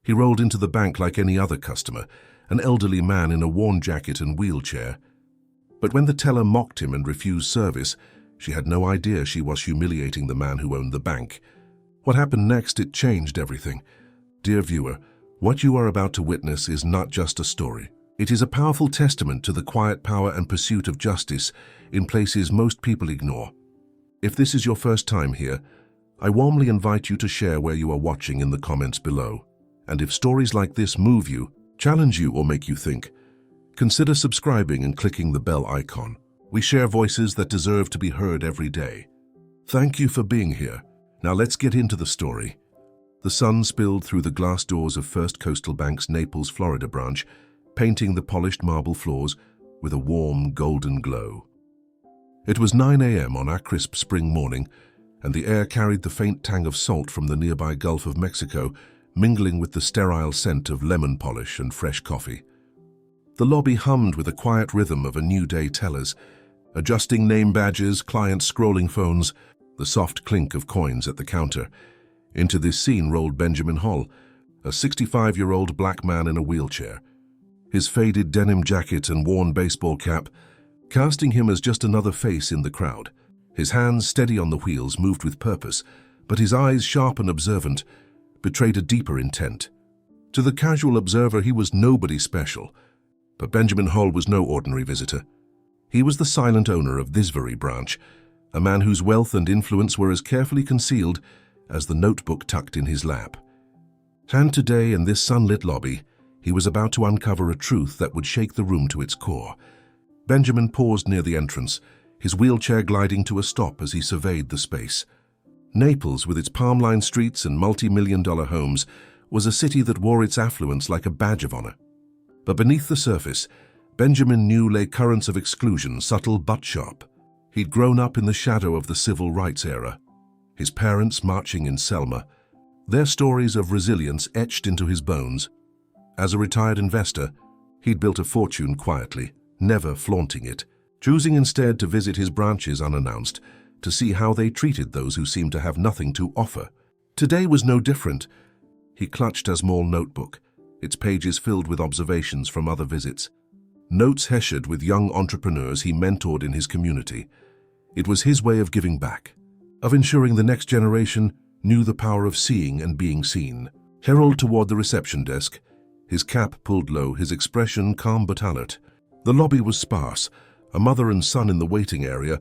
He rolled into the bank like any other customer, an elderly man in a worn jacket and wheelchair. But when the teller mocked him and refused service, she had no idea she was humiliating the man who owned the bank. What happened next, it changed everything. Dear viewer, what you are about to witness is not just a story. It is a powerful testament to the quiet power and pursuit of justice in places most people ignore. If this is your first time here, I warmly invite you to share where you are watching in the comments below. And if stories like this move you, challenge you, or make you think, consider subscribing and clicking the bell icon. We share voices that deserve to be heard every day. Thank you for being here. Now let's get into the story. The sun spilled through the glass doors of First Coastal Bank's Naples, Florida branch, painting the polished marble floors with a warm golden glow. It was 9 a.m. on our crisp spring morning, and the air carried the faint tang of salt from the nearby Gulf of Mexico, mingling with the sterile scent of lemon polish and fresh coffee. The lobby hummed with the quiet rhythm of a new day tellers, adjusting name badges, clients scrolling phones, the soft clink of coins at the counter. Into this scene rolled Benjamin Holt, a 65-year-old black man in a wheelchair. His faded denim jacket and worn baseball cap, casting him as just another face in the crowd. His hands, steady on the wheels, moved with purpose, but his eyes, sharp and observant, betrayed a deeper intent. To the casual observer, he was nobody special, but Benjamin Holt was no ordinary visitor. He was the silent owner of this very branch, a man whose wealth and influence were as carefully concealed as the notebook tucked in his lap. And today, in this sunlit lobby, he was about to uncover a truth that would shake the room to its core. Benjamin paused near the entrance, his wheelchair gliding to a stop as he surveyed the space. Naples, with its palm-lined streets and multi-million-dollar homes, was a city that wore its affluence like a badge of honor. But beneath the surface, Benjamin knew lay currents of exclusion, subtle but sharp. He'd grown up in the shadow of the civil rights era, his parents marching in Selma, their stories of resilience etched into his bones. As a retired investor, he'd built a fortune quietly, never flaunting it, choosing instead to visit his branches unannounced, to see how they treated those who seemed to have nothing to offer. Today was no different. He clutched a small notebook, its pages filled with observations from other visits. Notes heshed with young entrepreneurs he mentored in his community. It was his way of giving back, of ensuring the next generation knew the power of seeing and being seen. Herald toward the reception desk, his cap pulled low, his expression calm but alert. The lobby was sparse, a mother and son in the waiting area,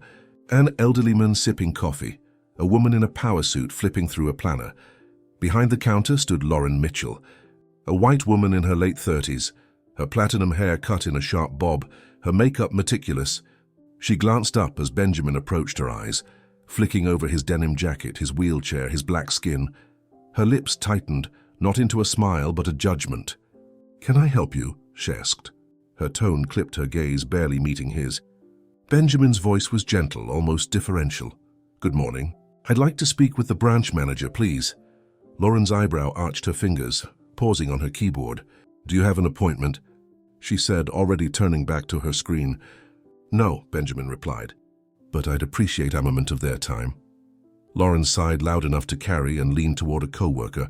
an elderly man sipping coffee, a woman in a power suit flipping through a planner. Behind the counter stood Lauren Mitchell, a white woman in her late 30s, her platinum hair cut in a sharp bob, her makeup meticulous. She glanced up as Benjamin approached her eyes, flicking over his denim jacket, his wheelchair, his black skin. Her lips tightened, not into a smile but a judgment. "Can I help you?" she asked. Her tone clipped her gaze, barely meeting his. Benjamin's voice was gentle, almost deferential. "Good morning. I'd like to speak with the branch manager, please." Lauren's eyebrow arched her fingers, pausing on her keyboard. "Do you have an appointment?" she said, already turning back to her screen. "No," Benjamin replied, "but I'd appreciate a moment of their time." Lauren sighed loud enough to carry and leaned toward a co-worker,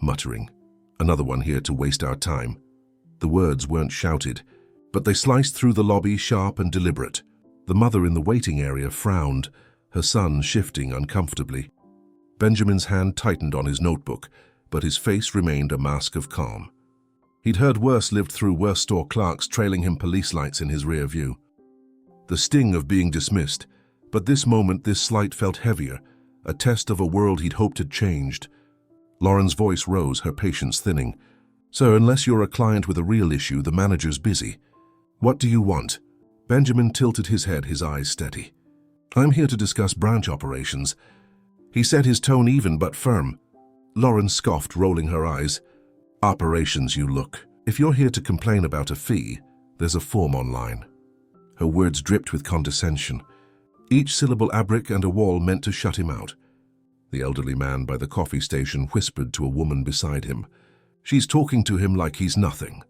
muttering, "Another one here to waste our time." The words weren't shouted, but they sliced through the lobby, sharp and deliberate. The mother in the waiting area frowned, her son shifting uncomfortably. Benjamin's hand tightened on his notebook, but his face remained a mask of calm. He'd heard worse, lived through worse store clerks trailing him police lights in his rear view. The sting of being dismissed, but this moment, this slight felt heavier, a test of a world he'd hoped had changed. Lauren's voice rose, her patience thinning. "Sir, unless you're a client with a real issue, the manager's busy. What do you want?" Benjamin tilted his head, his eyes steady. "I'm here to discuss branch operations," he said, his tone even but firm. Lauren scoffed, rolling her eyes. "Operations, you look. If you're here to complain about a fee, there's a form online." Her words dripped with condescension. Each syllable abric and a wall meant to shut him out. The elderly man by the coffee station whispered to a woman beside him. "She's talking to him like he's nothing."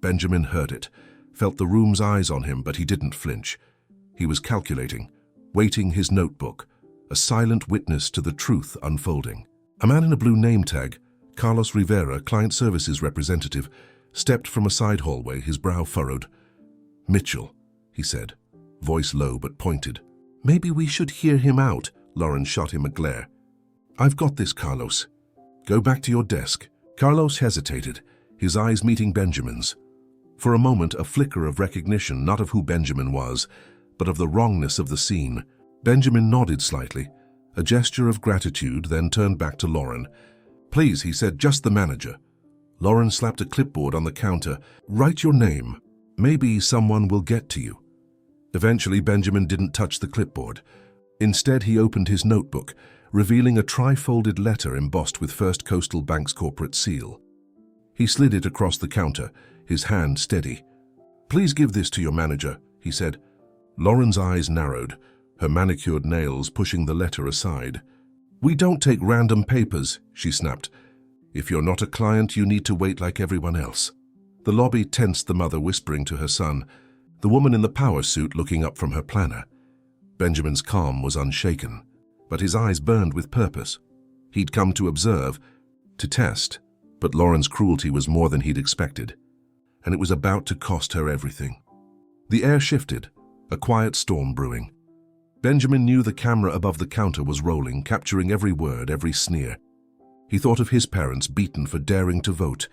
Benjamin heard it, felt the room's eyes on him, but he didn't flinch. He was calculating, weighting his notebook, a silent witness to the truth unfolding. A man in a blue name tag, Carlos Rivera, client services representative, stepped from a side hallway, his brow furrowed. "Mitchell," he said, voice low but pointed. "Maybe we should hear him out," Lauren shot him a glare. "I've got this, Carlos. Go back to your desk." Carlos hesitated, his eyes meeting Benjamin's. For a moment, a flicker of recognition, not of who Benjamin was, but of the wrongness of the scene. Benjamin nodded slightly, a gesture of gratitude, then turned back to Lauren. "Please," he said, "just the manager." Lauren slapped a clipboard on the counter. "Write your name. Maybe someone will get to you." Eventually, Benjamin didn't touch the clipboard. Instead, he opened his notebook, revealing a tri-folded letter embossed with First Coastal Bank's corporate seal. He slid it across the counter, his hand steady. "Please give this to your manager," he said. Lauren's eyes narrowed, her manicured nails pushing the letter aside. "We don't take random papers," she snapped. "If you're not a client, you need to wait like everyone else." The lobby tensed, the mother whispering to her son, the woman in the power suit looking up from her planner. Benjamin's calm was unshaken, but his eyes burned with purpose. He'd come to observe, to test, but Lauren's cruelty was more than he'd expected, and it was about to cost her everything. The air shifted, a quiet storm brewing. Benjamin knew the camera above the counter was rolling, capturing every word, every sneer. He thought of his parents beaten for daring to vote,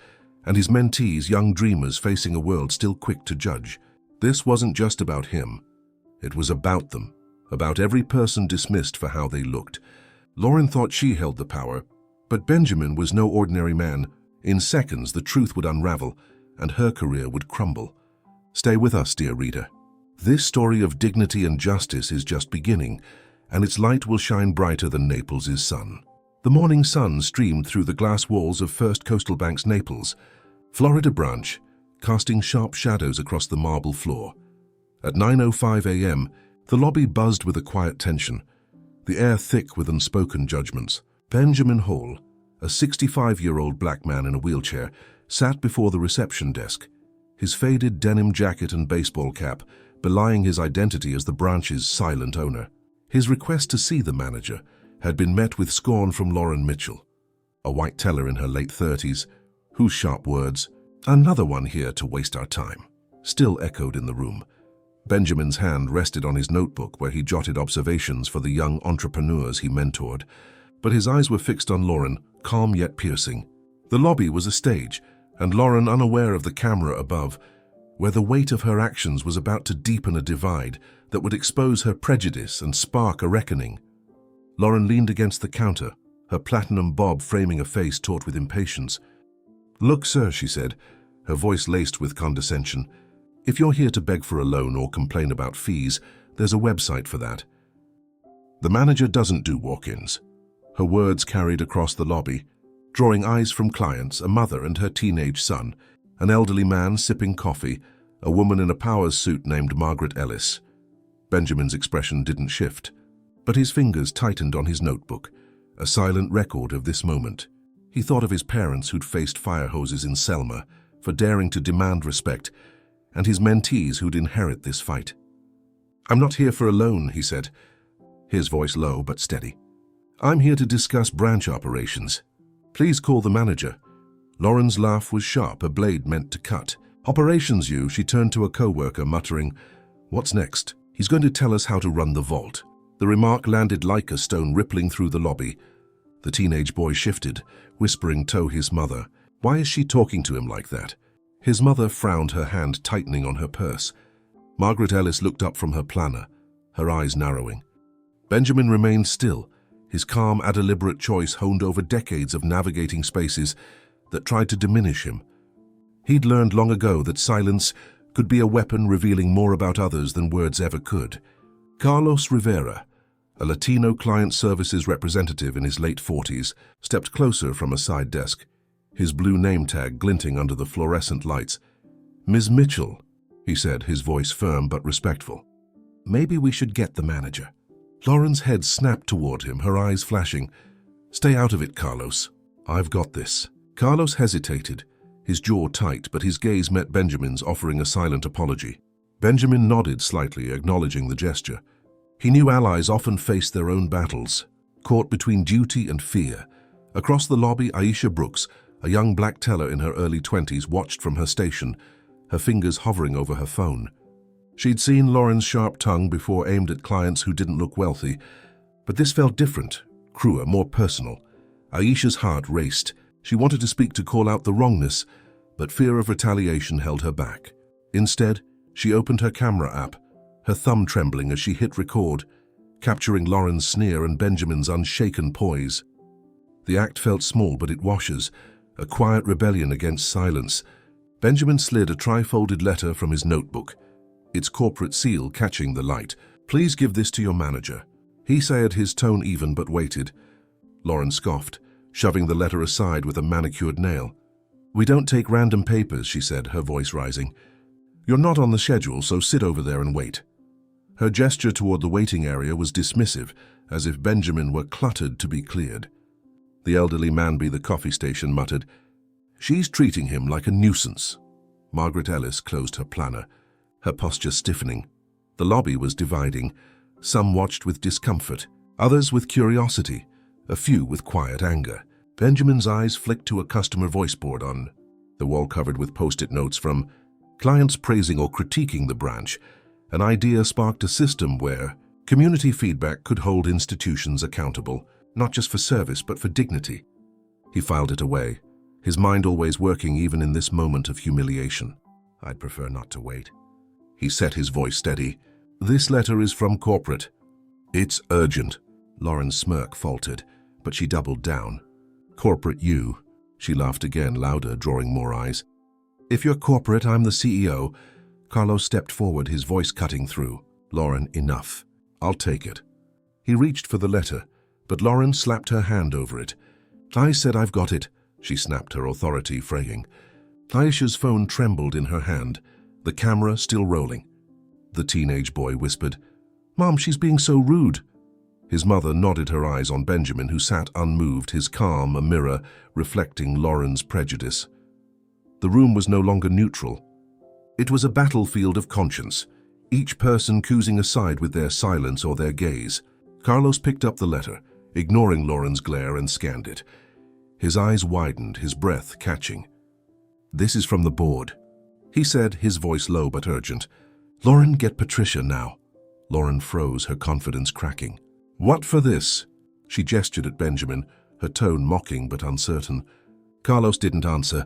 and his mentees, young dreamers facing a world still quick to judge. This wasn't just about him. It was about them, about every person dismissed for how they looked. Lauren thought she held the power, but Benjamin was no ordinary man. In seconds, the truth would unravel, and her career would crumble. Stay with us, dear reader. This story of dignity and justice is just beginning, and its light will shine brighter than Naples' sun. The morning sun streamed through the glass walls of First Coastal Bank's Naples, Florida branch, casting sharp shadows across the marble floor. At 9:05 a.m., the lobby buzzed with a quiet tension, the air thick with unspoken judgments. Benjamin Holt, a 65-year-old black man in a wheelchair, sat before the reception desk, his faded denim jacket and baseball cap belying his identity as the branch's silent owner. His request to see the manager had been met with scorn from Lauren Mitchell, a white teller in her late 30s, whose sharp words, "Another one here to waste our time," still echoed in the room. Benjamin's hand rested on his notebook where he jotted observations for the young entrepreneurs he mentored, but his eyes were fixed on Lauren, calm yet piercing. The lobby was a stage, and Lauren, unaware of the camera above, where the weight of her actions was about to deepen a divide that would expose her prejudice and spark a reckoning. Lauren leaned against the counter, her platinum bob framing a face taut with impatience. "Look, sir," she said, her voice laced with condescension, "if you're here to beg for a loan or complain about fees, there's a website for that. The manager doesn't do walk-ins." Her words carried across the lobby, drawing eyes from clients, a mother and her teenage son, an elderly man sipping coffee, a woman in a power suit named Margaret Ellis. Benjamin's expression didn't shift, but his fingers tightened on his notebook, a silent record of this moment. He thought of his parents who'd faced fire hoses in Selma for daring to demand respect, and his mentees who'd inherit this fight. "I'm not here for a loan," he said, his voice low but steady. "I'm here to discuss branch operations. Please call the manager." Lauren's laugh was sharp, a blade meant to cut. "Operations, you," she turned to a co-worker, muttering, "What's next? He's going to tell us how to run the vault." The remark landed like a stone rippling through the lobby. The teenage boy shifted, whispering to his mother, "Why is she talking to him like that?" His mother frowned, her hand tightening on her purse. Margaret Ellis looked up from her planner, her eyes narrowing. Benjamin remained still, his calm, deliberate choice honed over decades of navigating spaces that tried to diminish him. He'd learned long ago that silence could be a weapon revealing more about others than words ever could. Carlos Rivera, a Latino client services representative in his late 40s, stepped closer from a side desk, his blue name tag glinting under the fluorescent lights. "Ms. Mitchell," he said, his voice firm but respectful. "Maybe we should get the manager." Lauren's head snapped toward him, her eyes flashing. "Stay out of it, Carlos. I've got this." Carlos hesitated, his jaw tight, but his gaze met Benjamin's, offering a silent apology. Benjamin nodded slightly, acknowledging the gesture. He knew allies often faced their own battles, caught between duty and fear, Across the lobby, Aisha Brooks, a young black teller in her early 20s, watched from her station, her fingers hovering over her phone. She'd seen Lauren's sharp tongue before, aimed at clients who didn't look wealthy, but this felt different, cruel, more personal. Aisha's heart raced. She wanted to speak, to call out the wrongness, but fear of retaliation held her back. Instead, she opened her camera app, her thumb trembling as she hit record, capturing Lauren's sneer and Benjamin's unshaken poise. The act felt small, but it washes, a quiet rebellion against silence. Benjamin slid a tri-folded letter from his notebook, its corporate seal catching the light. "Please give this to your manager," he said, his tone even but weighted. Lauren scoffed, shoving the letter aside with a manicured nail. "We don't take random papers," she said, her voice rising. "You're not on the schedule, so sit over there and wait." Her gesture toward the waiting area was dismissive, as if Benjamin were cluttered to be cleared. The elderly man by the coffee station muttered, "She's treating him like a nuisance." Margaret Ellis closed her planner, her posture stiffening. The lobby was dividing. Some watched with discomfort, others with curiosity, a few with quiet anger. Benjamin's eyes flicked to a customer voice board on the wall covered with post-it notes from clients praising or critiquing the branch. An idea sparked a system where community feedback could hold institutions accountable, not just for service but for dignity. He filed it away, his mind always working even in this moment of humiliation. "I'd prefer not to wait." He set his voice steady. "This letter is from corporate. It's urgent." Lauren's smirk faltered, but she doubled down. "Corporate you?" She laughed again, louder, drawing more eyes. "If you're corporate, I'm the CEO." Carlos stepped forward, his voice cutting through. "Lauren, enough. I'll take it." He reached for the letter, but Lauren slapped her hand over it. "I said I've got it," she snapped, her authority fraying. Aisha's phone trembled in her hand, the camera still rolling. The teenage boy whispered, "Mom, she's being so rude." His mother nodded, her eyes on Benjamin, who sat unmoved, his calm a mirror reflecting Lauren's prejudice. The room was no longer neutral. It was a battlefield of conscience, each person choosing a side with their silence or their gaze. Carlos picked up the letter, ignoring Lauren's glare, and scanned it. His eyes widened, his breath catching. "This is from the board," he said, his voice low but urgent. "Lauren, get Patricia now." Lauren froze, her confidence cracking. "What for this?" She gestured at Benjamin, her tone mocking but uncertain. Carlos didn't answer,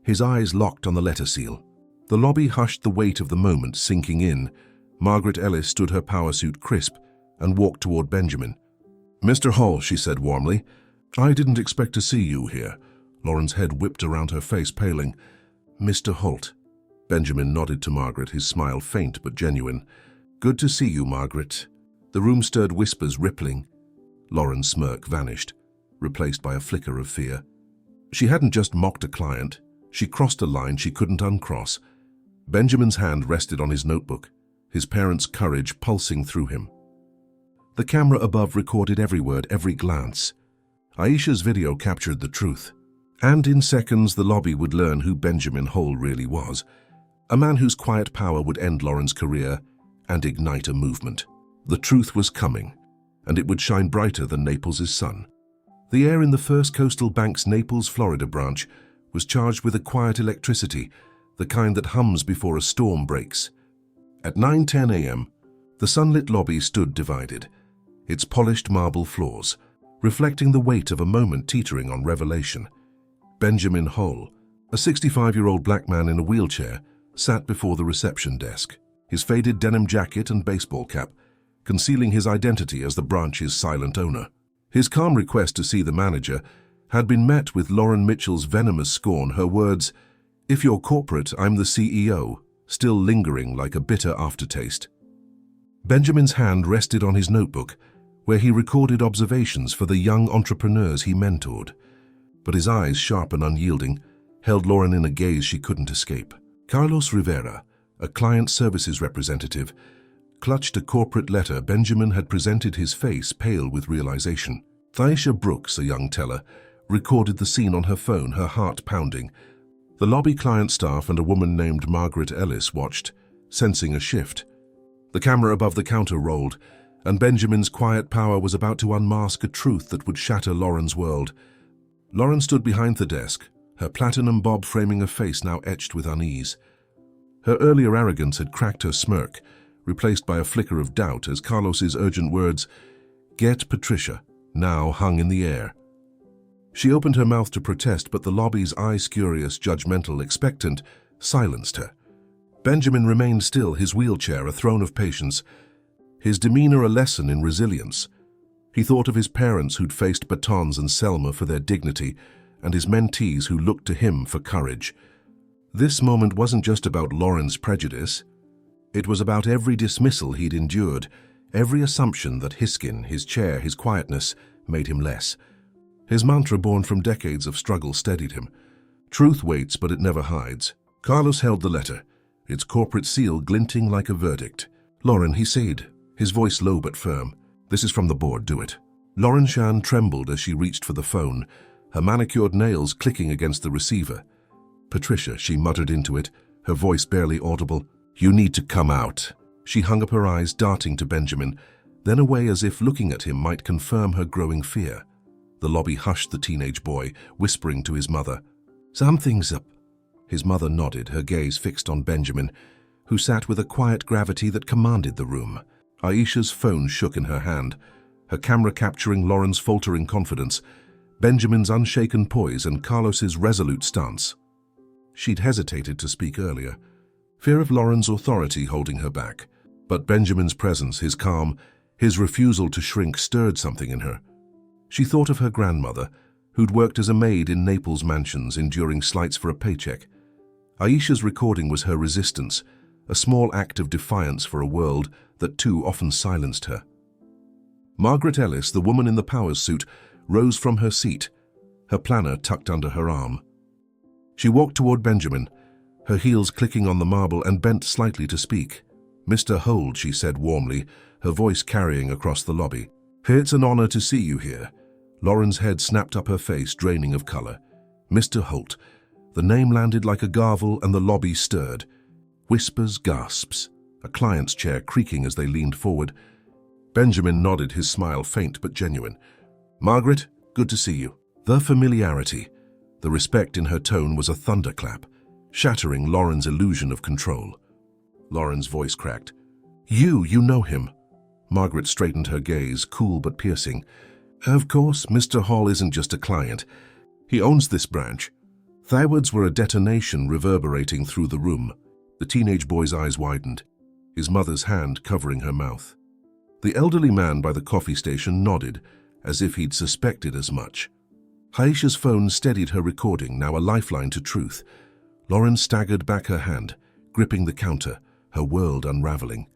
his eyes locked on the letter seal. The lobby hushed, the weight of the moment sinking in. Margaret Ellis stood, her power suit crisp, and walked toward Benjamin. "Mr. Hall," she said warmly, "I didn't expect to see you here." Lauren's head whipped around, her face paling. "Mr. Holt." Benjamin nodded to Margaret, his smile faint but genuine. "Good to see you, Margaret." The room stirred, whispers rippling. Lauren's smirk vanished, replaced by a flicker of fear. She hadn't just mocked a client, she crossed a line she couldn't uncross. Benjamin's hand rested on his notebook, his parents' courage pulsing through him. The camera above recorded every word, every glance. Aisha's video captured the truth. And in seconds, the lobby would learn who Benjamin Holt really was. A man whose quiet power would end Lauren's career and ignite a movement. The truth was coming, and it would shine brighter than Naples' sun. The air in the First Coastal Bank's Naples, Florida branch was charged with a quiet electricity, the kind that hums before a storm breaks. At 9:10 a.m., the sunlit lobby stood divided, its polished marble floors reflecting the weight of a moment teetering on revelation. Benjamin Holt, a 65-year-old black man in a wheelchair, sat before the reception desk, his faded denim jacket and baseball cap concealing his identity as the branch's silent owner. His calm request to see the manager had been met with Lauren Mitchell's venomous scorn, her words, "If you're corporate, I'm the CEO," still lingering like a bitter aftertaste. Benjamin's hand rested on his notebook, where he recorded observations for the young entrepreneurs he mentored. But his eyes, sharp and unyielding, held Lauren in a gaze she couldn't escape. Carlos Rivera, a client services representative, clutched a corporate letter. Benjamin had presented, his face pale with realization. Aisha Brooks, a young teller, recorded the scene on her phone, her heart pounding. The lobby client staff and a woman named Margaret Ellis watched, sensing a shift. The camera above the counter rolled, and Benjamin's quiet power was about to unmask a truth that would shatter Lauren's world. Lauren stood behind the desk, her platinum bob framing a face now etched with unease. Her earlier arrogance had cracked her smirk, replaced by a flicker of doubt as Carlos's urgent words, "Get Patricia," now hung in the air. She opened her mouth to protest, but the lobby's eye-curious, judgmental, expectant, silenced her. Benjamin remained still, his wheelchair a throne of patience, his demeanor a lesson in resilience. He thought of his parents who'd faced batons and Selma for their dignity, and his mentees who looked to him for courage. This moment wasn't just about Lauren's prejudice. It was about every dismissal he'd endured, every assumption that his skin, his chair, his quietness made him less. His mantra, born from decades of struggle, steadied him. Truth waits, but it never hides. Carlos held the letter, its corporate seal glinting like a verdict. "Lauren," he said, his voice low but firm. "This is from the board, do it." Lauren Shan trembled as she reached for the phone, her manicured nails clicking against the receiver. "Patricia," she muttered into it, her voice barely audible. "You need to come out." She hung up her eyes, darting to Benjamin, then away as if looking at him might confirm her growing fear. The lobby hushed the teenage boy, whispering to his mother, "Something's up." His mother nodded, her gaze fixed on Benjamin, who sat with a quiet gravity that commanded the room. Aisha's phone shook in her hand, her camera capturing Lauren's faltering confidence, Benjamin's unshaken poise, and Carlos's resolute stance. She'd hesitated to speak earlier, fear of Lauren's authority holding her back. But Benjamin's presence, his calm, his refusal to shrink stirred something in her. She thought of her grandmother, who'd worked as a maid in Naples mansions, enduring slights for a paycheck. Aisha's recording was her resistance, a small act of defiance for a world that too often silenced her. Margaret Ellis, the woman in the powers suit, rose from her seat, her planner tucked under her arm. She walked toward Benjamin, her heels clicking on the marble, and bent slightly to speak. "Mr. Holt," she said warmly, her voice carrying across the lobby. "It's an honor to see you here." Lauren's head snapped up her face, draining of color. "Mr. Holt." The name landed like a gavel and the lobby stirred. Whispers, gasps, a client's chair creaking as they leaned forward. Benjamin nodded, his smile faint but genuine. "Margaret, good to see you." The familiarity, the respect in her tone was a thunderclap, shattering Lauren's illusion of control. Lauren's voice cracked. You know him." Margaret straightened her gaze, cool but piercing. "Of course, Mr. Hall isn't just a client. He owns this branch." Their words were a detonation reverberating through the room. The teenage boy's eyes widened, his mother's hand covering her mouth. The elderly man by the coffee station nodded, as if he'd suspected as much. Aisha's phone steadied her recording, now a lifeline to truth. Lauren staggered back her hand, gripping the counter, her world unraveling.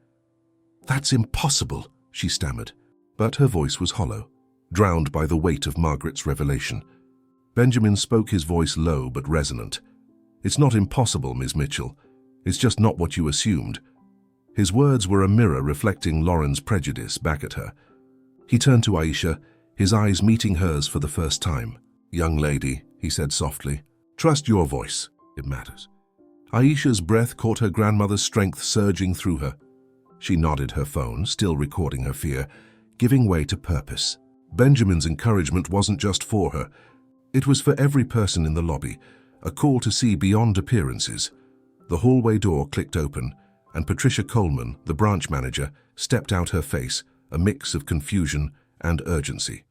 "That's impossible," she stammered, but her voice was hollow, drowned by the weight of Margaret's revelation. Benjamin spoke, his voice low but resonant. "It's not impossible, Ms. Mitchell. It's just not what you assumed." His words were a mirror reflecting Lauren's prejudice back at her. He turned to Aisha, his eyes meeting hers for the first time. "Young lady," he said softly, "trust your voice. It matters." Aisha's breath caught her grandmother's strength surging through her. She nodded, her phone, still recording her fear, giving way to purpose. Benjamin's encouragement wasn't just for her. It was for every person in the lobby, a call to see beyond appearances. The hallway door clicked open, and Patricia Coleman, the branch manager, stepped out, her face a mix of confusion and urgency.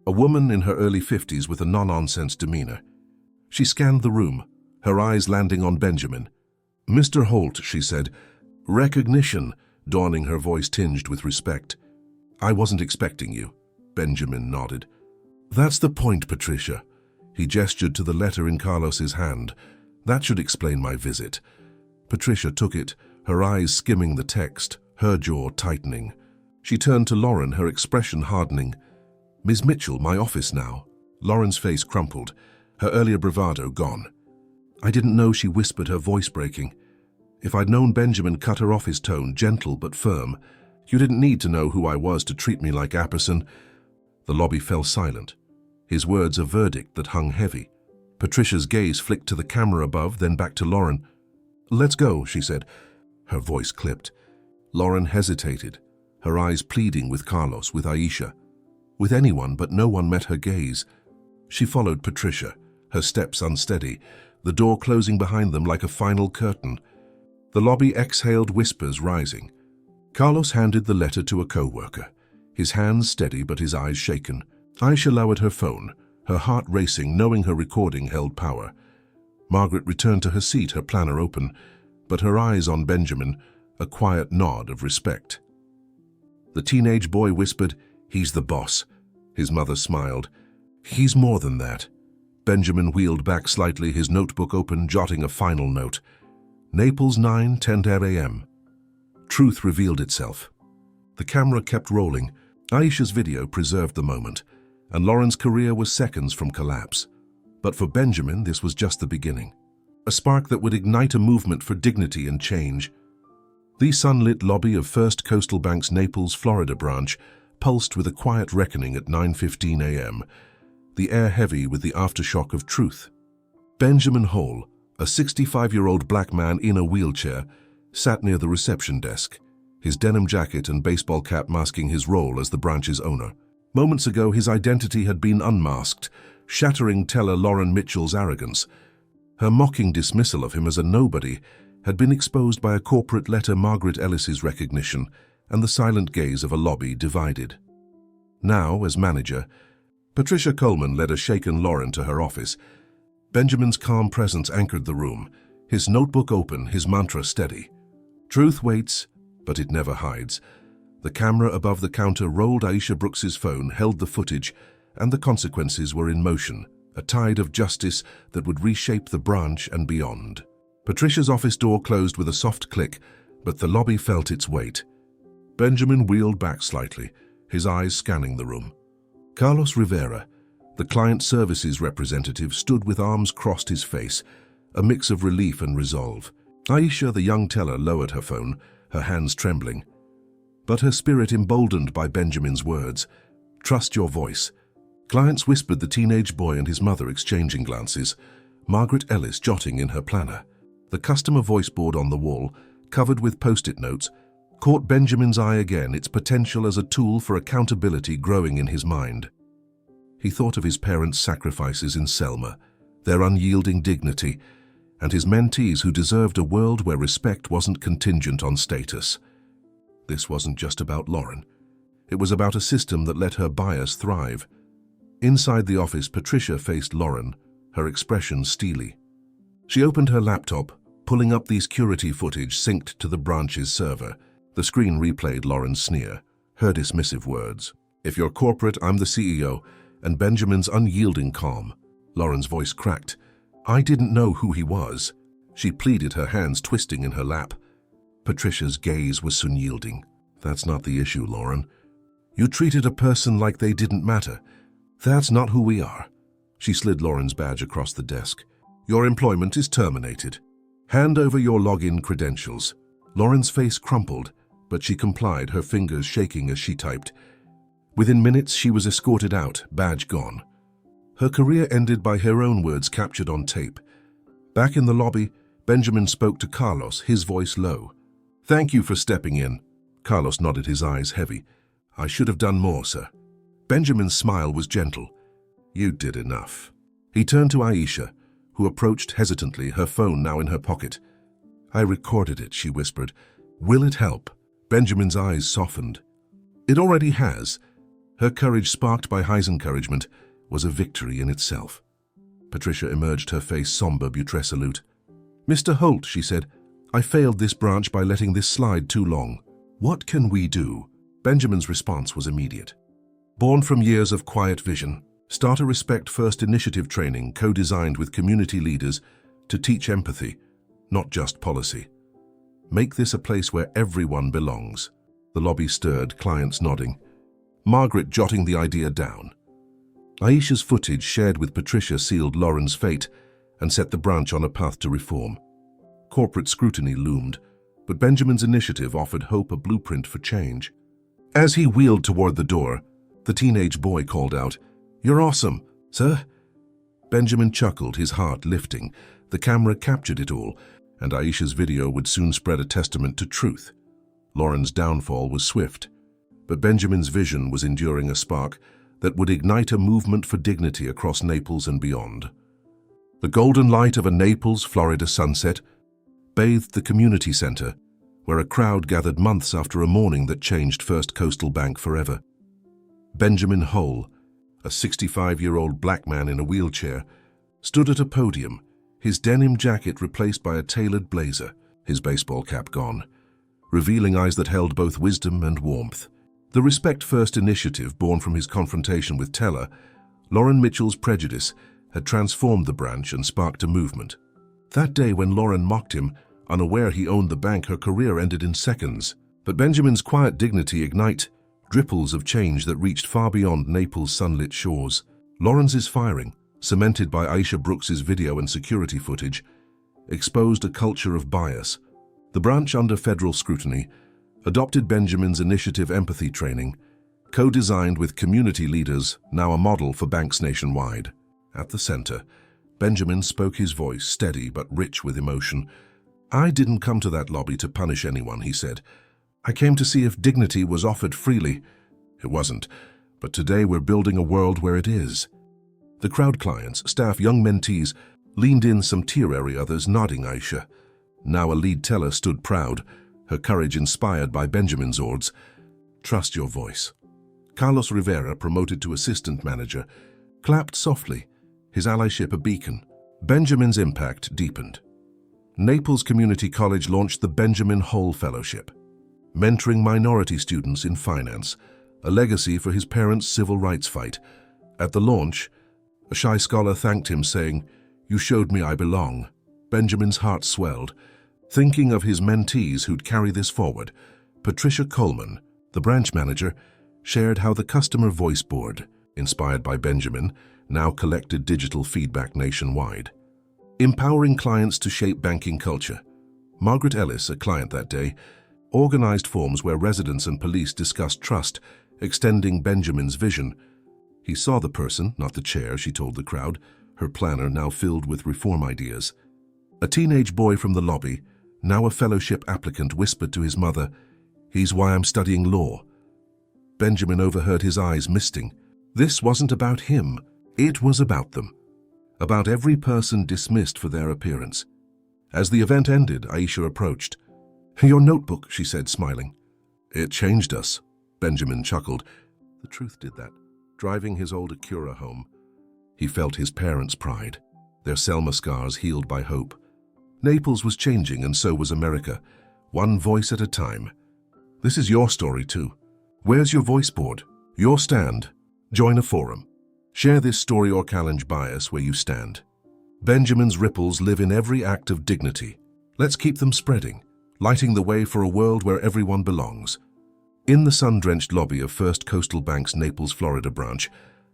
A woman in her early 50s with a no-nonsense demeanor. She scanned the room, her eyes landing on Benjamin. "Mr. Holt," she said, "recognition," dawning, her voice tinged with respect. "I wasn't expecting you." Benjamin nodded. "That's the point, Patricia." He gestured to the letter in Carlos's hand. "That should explain my visit." Patricia took it, her eyes skimming the text, her jaw tightening. She turned to Lauren, her expression hardening. "Ms. Mitchell, my office now." Lauren's face crumpled, her earlier bravado gone. "I didn't know," she whispered, her voice breaking. "If I'd known," Benjamin cut her off, his tone gentle but firm. "You didn't need to know who I was to treat me like Apperson." The lobby fell silent, his words a verdict that hung heavy. Patricia's gaze flicked to the camera above, then back to Lauren. "Let's go," she said, her voice clipped. Lauren hesitated, her eyes pleading with Carlos, with Aisha, with anyone, but no one met her gaze. She followed Patricia, her steps unsteady, the door closing behind them like a final curtain. The lobby exhaled, whispers rising. Carlos handed the letter to a co-worker, his hands steady but his eyes shaken. Aisha lowered her phone, her heart racing, knowing her recording held power. Margaret returned to her seat, her planner open, but her eyes on Benjamin, a quiet nod of respect. The teenage boy whispered, "He's the boss." His mother smiled. "He's more than that." Benjamin wheeled back slightly, his notebook open, jotting a final note. Naples 9:10 a.m. Truth revealed itself. The camera kept rolling. Aisha's video preserved the moment, and Lauren's career was seconds from collapse. But for Benjamin, this was just the beginning. A spark that would ignite a movement for dignity and change. The sunlit lobby of First Coastal Bank's Naples, Florida branch pulsed with a quiet reckoning at 9:15 a.m., the air heavy with the aftershock of truth. Benjamin Holt, a 65-year-old black man in a wheelchair, sat near the reception desk, his denim jacket and baseball cap masking his role as the branch's owner. Moments ago, his identity had been unmasked, shattering teller Lauren Mitchell's arrogance. Her mocking dismissal of him as a nobody had been exposed by a corporate letter, Margaret Ellis's recognition, and the silent gaze of a lobby divided. Now, as manager, Patricia Coleman led a shaken Lauren to her office. Benjamin's calm presence anchored the room, his notebook open, his mantra steady. Truth waits, but it never hides. The camera above the counter rolled. Aisha Brooks's phone held the footage, and the consequences were in motion, a tide of justice that would reshape the branch and beyond. Patricia's office door closed with a soft click, but the lobby felt its weight. Benjamin wheeled back slightly, his eyes scanning the room. Carlos Rivera, the client services representative, stood with arms crossed, his face, a mix of relief and resolve. Aisha, the young teller, lowered her phone, her hands trembling. But her spirit emboldened by Benjamin's words. "Trust your voice." Clients whispered, the teenage boy and his mother exchanging glances, Margaret Ellis jotting in her planner. The customer voice board on the wall, covered with post-it notes, caught Benjamin's eye again, its potential as a tool for accountability growing in his mind. He thought of his parents' sacrifices in Selma, their unyielding dignity, and his mentees who deserved a world where respect wasn't contingent on status. This wasn't just about Lauren. It was about a system that let her bias thrive. Inside the office, Patricia faced Lauren, her expression steely. She opened her laptop, pulling up the security footage synced to the branch's server. The screen replayed Lauren's sneer, her dismissive words. "If you're corporate, I'm the CEO," and Benjamin's unyielding calm. Lauren's voice cracked. "I didn't know who he was." She pleaded, her hands twisting in her lap. Patricia's gaze was unyielding. "That's not the issue, Lauren. You treated a person like they didn't matter. That's not who we are." She slid Lauren's badge across the desk. "Your employment is terminated. Hand over your login credentials." Lauren's face crumpled, but she complied, her fingers shaking as she typed. Within minutes, she was escorted out, badge gone. Her career ended by her own words captured on tape. Back in the lobby, Benjamin spoke to Carlos, his voice low. "Thank you for stepping in." Carlos nodded, his eyes heavy. "I should have done more, sir." Benjamin's smile was gentle. "You did enough." He turned to Aisha, who approached hesitantly, her phone now in her pocket. "I recorded it," she whispered. "Will it help?" Benjamin's eyes softened. "It already has." Her courage, sparked by High's encouragement, was a victory in itself. Patricia emerged, her face somber but resolute. "Mr. Holt," she said, "I failed this branch by letting this slide too long. What can we do?" Benjamin's response was immediate. Born from years of quiet vision, start a Respect First initiative training co-designed with community leaders to teach empathy, not just policy. Make this a place where everyone belongs. The lobby stirred, clients nodding. Margaret jotting the idea down. Aisha's footage shared with Patricia sealed Lauren's fate and set the branch on a path to reform. Corporate scrutiny loomed, but Benjamin's initiative offered hope, a blueprint for change. As he wheeled toward the door, the teenage boy called out, "You're awesome, sir." Benjamin chuckled, his heart lifting. The camera captured it all, and Aisha's video would soon spread a testament to truth. Lauren's downfall was swift, but Benjamin's vision was enduring, a spark that would ignite a movement for dignity across Naples and beyond. The golden light of a Naples, Florida sunset bathed the community center, where a crowd gathered months after a morning that changed First Coastal Bank forever. Benjamin Holt, a 65-year-old black man in a wheelchair, stood at a podium, his denim jacket replaced by a tailored blazer, his baseball cap gone, revealing eyes that held both wisdom and warmth. The Respect First initiative, born from his confrontation with teller Lauren Mitchell's prejudice, had transformed the branch and sparked a movement. That day when Lauren mocked him, unaware he owned the bank, her career ended in seconds. But Benjamin's quiet dignity ignited ripples of change that reached far beyond Naples' sunlit shores. Lauren's firing, cemented by Aisha Brooks's video and security footage, exposed a culture of bias. The branch, under federal scrutiny, adopted Benjamin's initiative empathy training, co-designed with community leaders, now a model for banks nationwide. At the center, Benjamin spoke, his voice steady but rich with emotion. "I didn't come to that lobby to punish anyone," he said. "I came to see if dignity was offered freely. It wasn't, but today we're building a world where it is." The crowd, clients, staff, young mentees, leaned in, some teary, others nodding. Aisha, now a lead teller, stood proud, her courage inspired by Benjamin's words. "Trust your voice." Carlos Rivera, promoted to assistant manager, clapped softly, his allyship a beacon. Benjamin's impact deepened. Naples Community College launched the Benjamin Holt Fellowship, mentoring minority students in finance, a legacy for his parents' civil rights fight. At the launch, a shy scholar thanked him, saying, "You showed me I belong." Benjamin's heart swelled, thinking of his mentees who'd carry this forward. Patricia Coleman, the branch manager, shared how the customer voice board, inspired by Benjamin, now collected digital feedback nationwide, empowering clients to shape banking culture. Margaret Ellis, a client that day, organized forums where residents and police discussed trust, extending Benjamin's vision. "He saw the person, not the chair," she told the crowd, her planner now filled with reform ideas. A teenage boy from the lobby, now a fellowship applicant, whispered to his mother, "He's why I'm studying law." Benjamin overheard, his eyes misting. This wasn't about him, it was about them. About every person dismissed for their appearance. As the event ended, Aisha approached. "Your notebook," she said, smiling. "It changed us," Benjamin chuckled. The truth did that. Driving his old Acura home, he felt his parents' pride, their Selma scars healed by hope. Naples was changing, and so was America, one voice at a time. This is your story too. Where's your voice board? Your stand? Join a forum. Share this story or challenge bias where you stand. Benjamin's ripples live in every act of dignity. Let's keep them spreading, lighting the way for a world where everyone belongs. In the sun-drenched lobby of First Coastal Bank's Naples, Florida branch,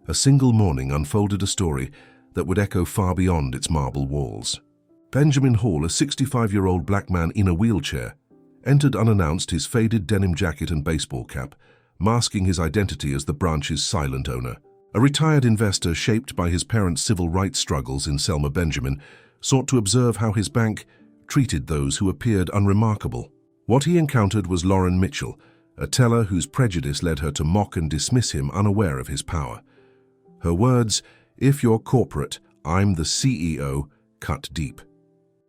a single morning unfolded a story that would echo far beyond its marble walls. Benjamin Holt, a 65-year-old black man in a wheelchair, entered unannounced, his faded denim jacket and baseball cap, masking his identity as the branch's silent owner. A retired investor shaped by his parents' civil rights struggles in Selma, Benjamin sought to observe how his bank treated those who appeared unremarkable. What he encountered was Lauren Mitchell, a teller whose prejudice led her to mock and dismiss him, unaware of his power. Her words, "If you're corporate, I'm the CEO," cut deep.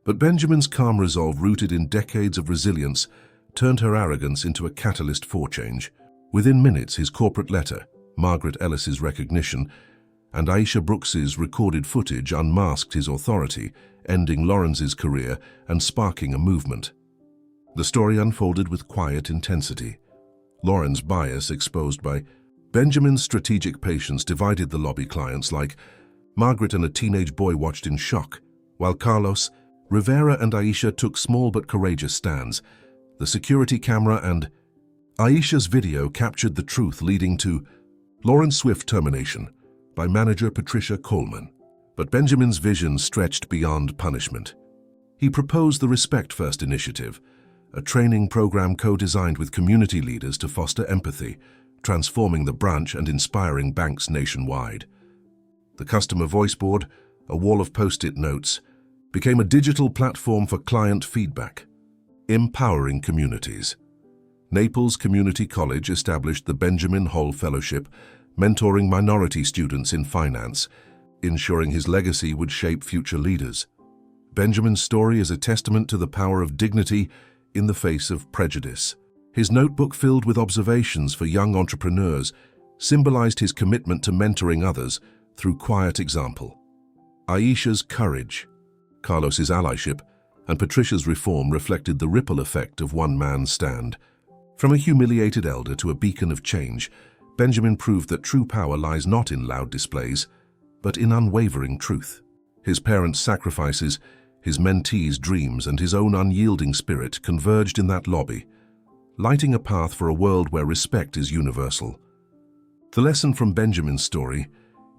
But Benjamin's calm resolve, rooted in decades of resilience, turned her arrogance into a catalyst for change. Within minutes, his corporate letter, Margaret Ellis's recognition, and Aisha Brooks's recorded footage unmasked his authority, ending Lawrence's career and sparking a movement. The story unfolded with quiet intensity. Lauren's bias exposed by Benjamin's strategic patience divided the lobby, clients like Margaret and a teenage boy watched in shock, while Carlos, Rivera and Aisha took small but courageous stands. The security camera and Aisha's video captured the truth, leading to Lauren's swift termination by manager Patricia Coleman. But Benjamin's vision stretched beyond punishment. He proposed the Respect First initiative, a training program co-designed with community leaders to foster empathy, transforming the branch and inspiring banks nationwide. The customer voice board, a wall of post-it notes, became a digital platform for client feedback, empowering communities. Naples Community College established the Benjamin Holt Fellowship, mentoring minority students in finance, ensuring his legacy would shape future leaders. Benjamin's story is a testament to the power of dignity in the face of prejudice. His notebook, filled with observations for young entrepreneurs, symbolized his commitment to mentoring others through quiet example. Aisha's courage, Carlos's allyship, and Patricia's reform reflected the ripple effect of one man's stand. From a humiliated elder to a beacon of change, Benjamin proved that true power lies not in loud displays, but in unwavering truth. His parents' sacrifices, his mentees' dreams, and his own unyielding spirit converged in that lobby, lighting a path for a world where respect is universal. The lesson from Benjamin's story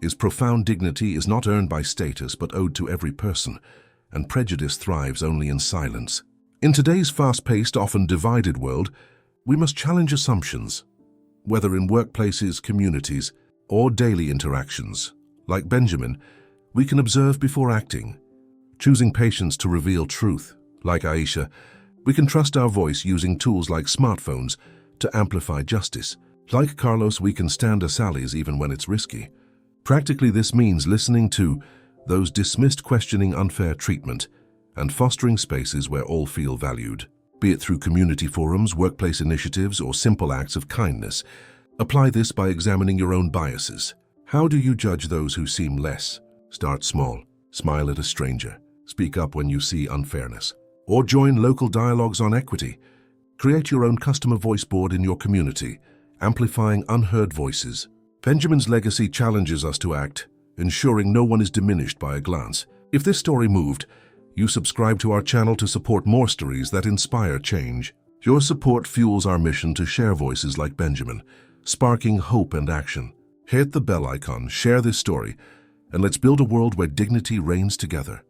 is profound dignity is not earned by status but owed to every person, and prejudice thrives only in silence. In today's fast-paced, often divided world, we must challenge assumptions, whether in workplaces, communities, or daily interactions. Like Benjamin, we can observe before acting, choosing patience to reveal truth. Like Aisha, we can trust our voice using tools like smartphones to amplify justice. Like Carlos, we can stand as allies even when it's risky. Practically, this means listening to those dismissed, questioning unfair treatment, and fostering spaces where all feel valued. Be it through community forums, workplace initiatives, or simple acts of kindness, apply this by examining your own biases. How do you judge those who seem less? Start small. Smile at a stranger. Speak up when you see unfairness. Or join local dialogues on equity. Create your own customer voice board in your community, amplifying unheard voices. Benjamin's legacy challenges us to act, ensuring no one is diminished by a glance. If this story moved, you subscribe to our channel to support more stories that inspire change. Your support fuels our mission to share voices like Benjamin, sparking hope and action. Hit the bell icon, share this story, and let's build a world where dignity reigns together.